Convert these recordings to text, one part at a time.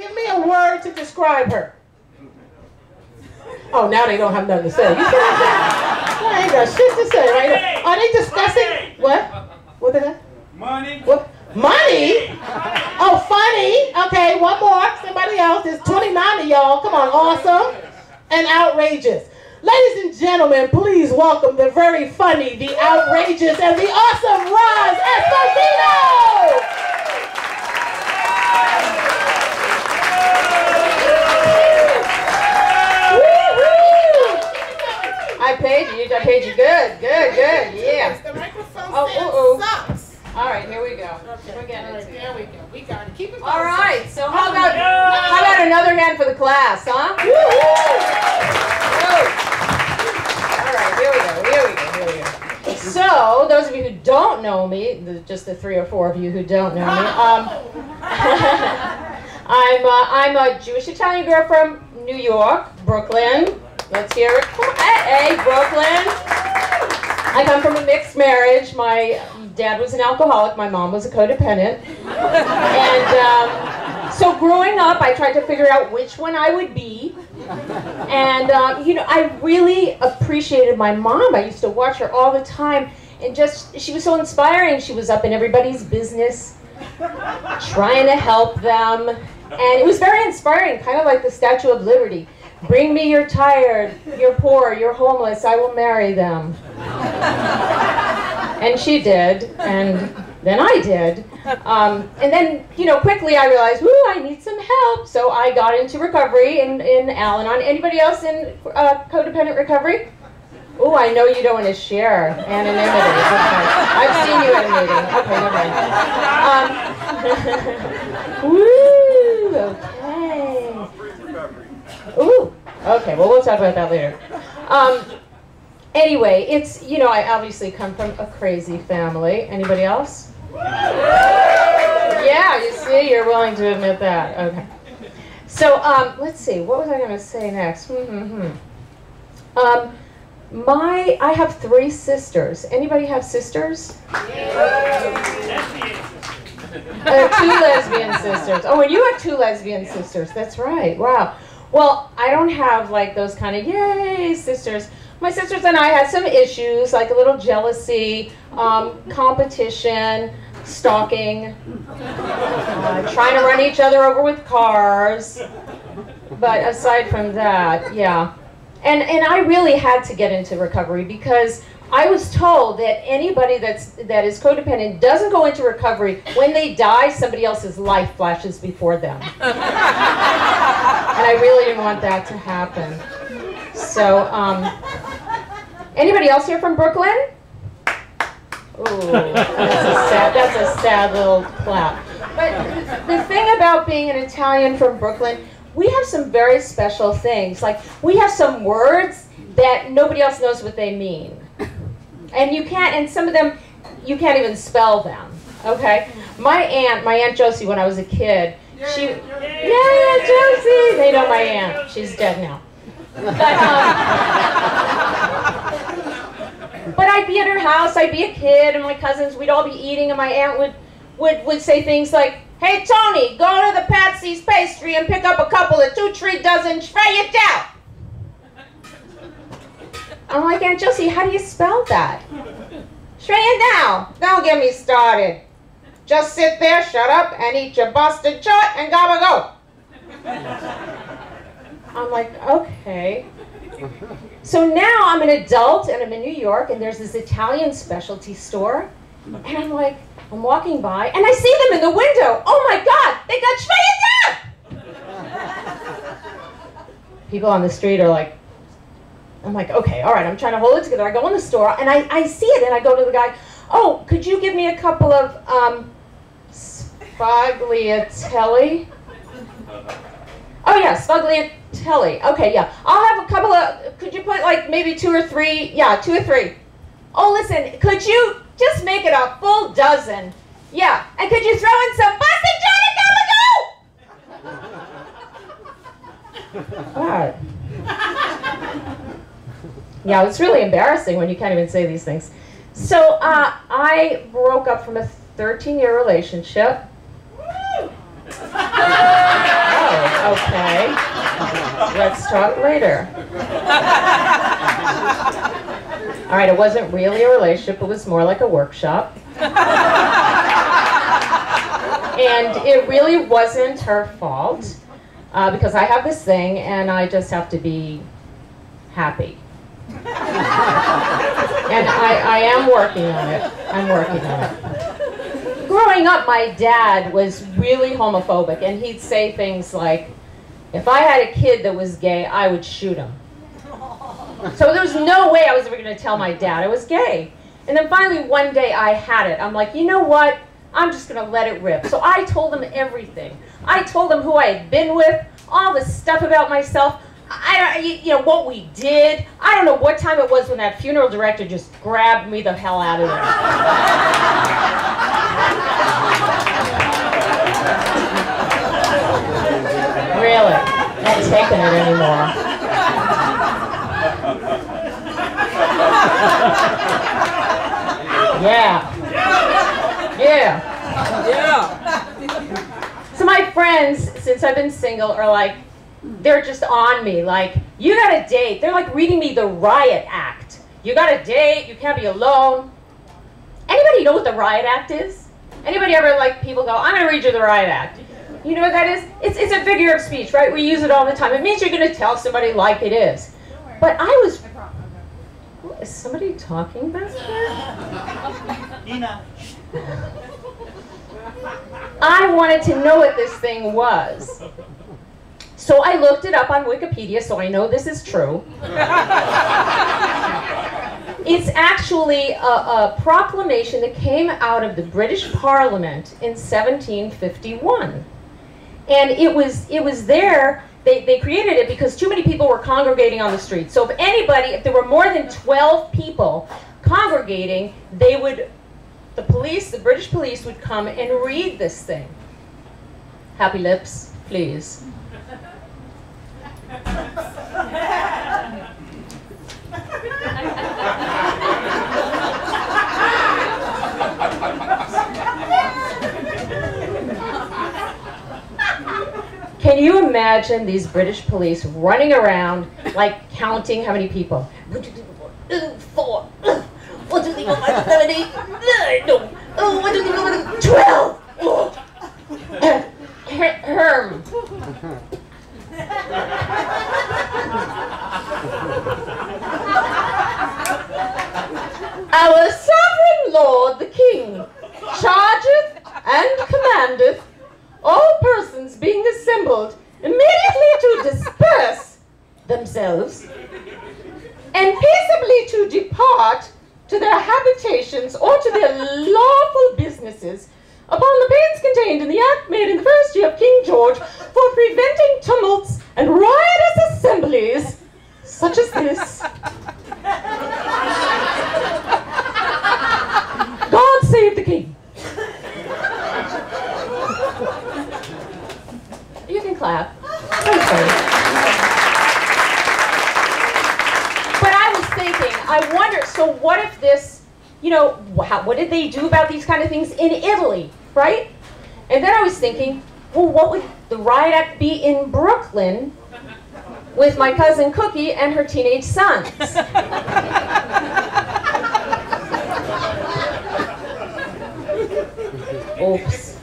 Give me a word to describe her. Oh, now they don't have nothing to say. You see that? I ain't got shit to say right now. Are they discussing? Money. What? What is that? Money. What? Money? Oh, funny. Okay, one more. Somebody else. There's 29 of y'all. Come on, awesome and outrageous. Ladies and gentlemen, please welcome the very funny, the outrageous, and the awesome Roz Esposito! I paid you good, yeah. The microphone sucks. All right, here we go. Okay. We're getting it. There we go. We got to keep it. All right, so how about another hand for the class, huh? All right, here we go. So, those of you who don't know me, just the 3 or 4 of you who don't know me, I'm a Jewish Italian girl from New York, Brooklyn. Let's hear it. Hey, Brooklyn. I come from a mixed marriage. My dad was an alcoholic. My mom was a codependent. And so growing up, I tried to figure out which one I would be. And, you know, I really appreciated my mom. I used to watch her all the time. And just, she was so inspiring. She was up in everybody's business, trying to help them. And it was very inspiring, kind of like the Statue of Liberty. Bring me your tired, you're poor, you're homeless, I will marry them. And she did, and then I did. And then, you know, quickly I realized, ooh, I need some help. So I got into recovery in Al-Anon. Anybody else in codependent recovery? Ooh, I know you don't want to share anonymity. Okay. I've seen you at a meeting. Okay, never mind. Woo, okay. Ooh, okay, well, we'll talk about that later. Anyway, it's, you know, I obviously come from a crazy family. Anybody else? Yeah, you see, you're willing to admit that. Okay. So, let's see, what was I going to say next? I have 3 sisters. Anybody have sisters? 2 lesbian sisters. Oh, and you have 2 lesbian sisters. That's right. Wow. Well, I don't have like those kind of yay sisters. My sisters and I had some issues, like a little jealousy, competition, stalking, trying to run each other over with cars. But aside from that, yeah. And I really had to get into recovery because I was told that anybody that is codependent doesn't go into recovery. When they die, somebody else's life flashes before them. And I really didn't want that to happen. So, anybody else here from Brooklyn? Ooh, that's a sad little clap. But the thing about being an Italian from Brooklyn, we have some very special things. Like, we have some words that nobody else knows what they mean. And you can't, and some of them, you can't even spell them, okay? My Aunt Josie, when I was a kid, she, yeah, Josie! They know my aunt. She's dead now. But I'd be at her house, I'd be a kid, and my cousins, we'd all be eating, and my aunt would say things like, hey, Tony, go to the Patsy's Pastry and pick up a couple of 2-3 dozen Schweiertau. I'm like, Aunt Josie, how do you spell that? Schweiertau. Don't get me started. Just sit there, shut up, and eat your busted chut and gobble go. I'm like, okay. So now I'm an adult and I'm in New York and there's this Italian specialty store. And I'm like, I'm walking by and I see them in the window. Oh my God, they got Schweiertau! People on the street are like, I'm like, okay, all right, I'm trying to hold it together. I go in the store and I see it and I go to the guy, oh, could you give me a couple of Spagliatelli? Oh yeah, Spagliatelli. Okay, yeah. I'll have a couple of, could you put like maybe 2 or 3? Yeah, 2 or 3. Oh, listen, could you just make it a full dozen? Yeah, and could you throw in some busted Johnny Gobble? All right. Yeah, it's really embarrassing when you can't even say these things. So I broke up from a 13-year relationship. Oh, Let's talk later. All right, it wasn't really a relationship, it was more like a workshop. And it really wasn't her fault, because I have this thing and I just have to be happy. And I am working on it. I'm working on it. Growing up, my dad was really homophobic, and he'd say things like, if I had a kid that was gay, I would shoot him. So there was no way I was ever going to tell my dad I was gay. And then finally one day I had it. I'm like, you know what? I'm just going to let it rip. So I told him everything. I told him who I had been with, all the stuff about myself. You know, what we did. I don't know what time it was when that funeral director just grabbed me the hell out of there. Really, not taking it anymore. Yeah. So my friends, since I've been single, are like, they're just on me, like, you gotta date. They're like reading me the Riot Act. You gotta date, you can't be alone. Anybody know what the Riot Act is? Anybody ever, like, people go, I'm gonna read you the Riot Act. You know what that is? It's a figure of speech, right? We use it all the time. It means you're gonna tell somebody like it is. But I was, is somebody talking back there? Nina. I wanted to know what this thing was. So I looked it up on Wikipedia, so I know this is true. It's actually a proclamation that came out of the British Parliament in 1751. And it was there, they created it because too many people were congregating on the street. So if there were more than 12 people congregating, the British police would come and read this thing. Happy lips, please. Can you imagine these British police running around, like, counting how many people? 1, 2, 3, 4, 1, 2, 3, 4, 5, 7, 8, 9, 1, 2, 3, 4, 12. Herm. Our sovereign lord the king chargeth and commandeth all persons being assembled immediately to disperse themselves and peaceably to depart to their habitations or to their lawful businesses upon the pains contained in the act made in the first year of King George for preventing tumults and riotous assemblies such as this. God save the king. You can clap. That's funny. But I was thinking, I wonder, so what if this, you know, what did they do about these kind of things in Italy, right? And then I was thinking, well, what would the riot act be in Brooklyn with my cousin Cookie and her teenage sons? Oops.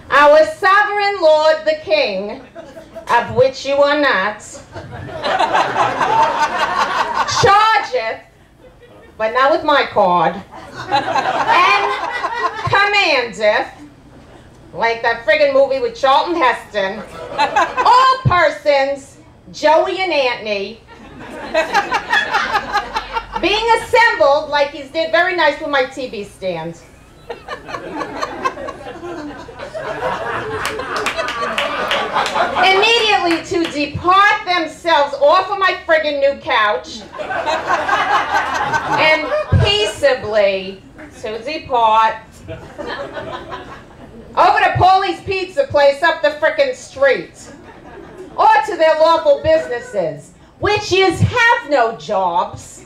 Our sovereign lord the king, of which you are not, chargeth, but not with my card, and commandeth, like that friggin' movie with Charlton Heston, all persons, Joey and Anthony, being assembled, like he's did very nice with my TV stand. Immediately to depart themselves off of my friggin' new couch and peaceably to depart over to Paulie's Pizza Place up the frickin' street or to their lawful businesses, which is have no jobs,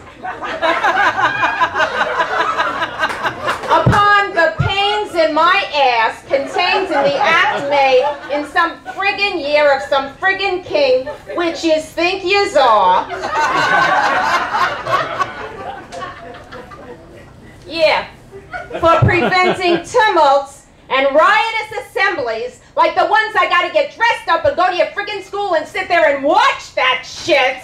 upon the pains in my ass contained in the act made in some friggin' year of some friggin' king, which yous think yous are. Yeah, for preventing tumults and riotous assemblies like the ones I gotta get dressed up and go to your friggin' school and sit there and watch that shit.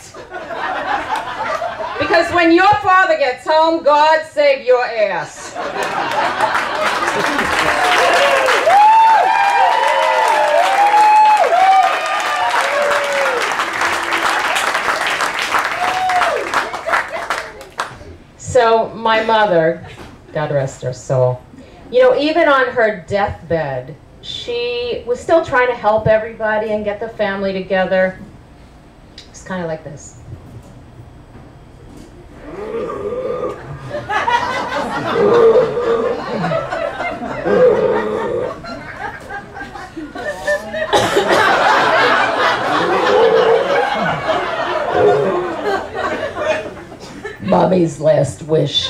Because when your father gets home, God save your ass. So my mother, God rest her soul, you know, even on her deathbed, she was still trying to help everybody and get the family together. It's kind of like this. Mommy's last wish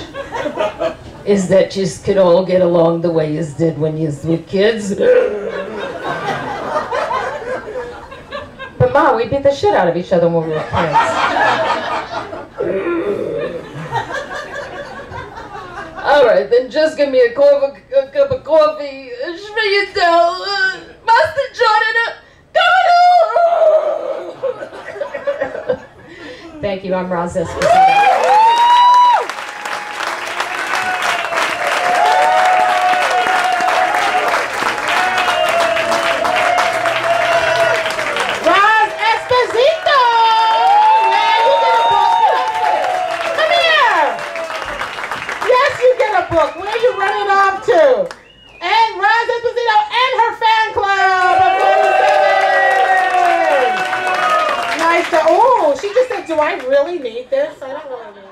is that you could all get along the way you did when you were kids. But Ma, we beat the shit out of each other when we were kids. All right, then just give me a cup of coffee, Schmidtel, Master Jordan, Thank you, I'm Roz Esposito. Book. Where are you running off to? And Roz Esposito and her fan club of 47. Nice to, oh, she just said, do I really need this? I don't really need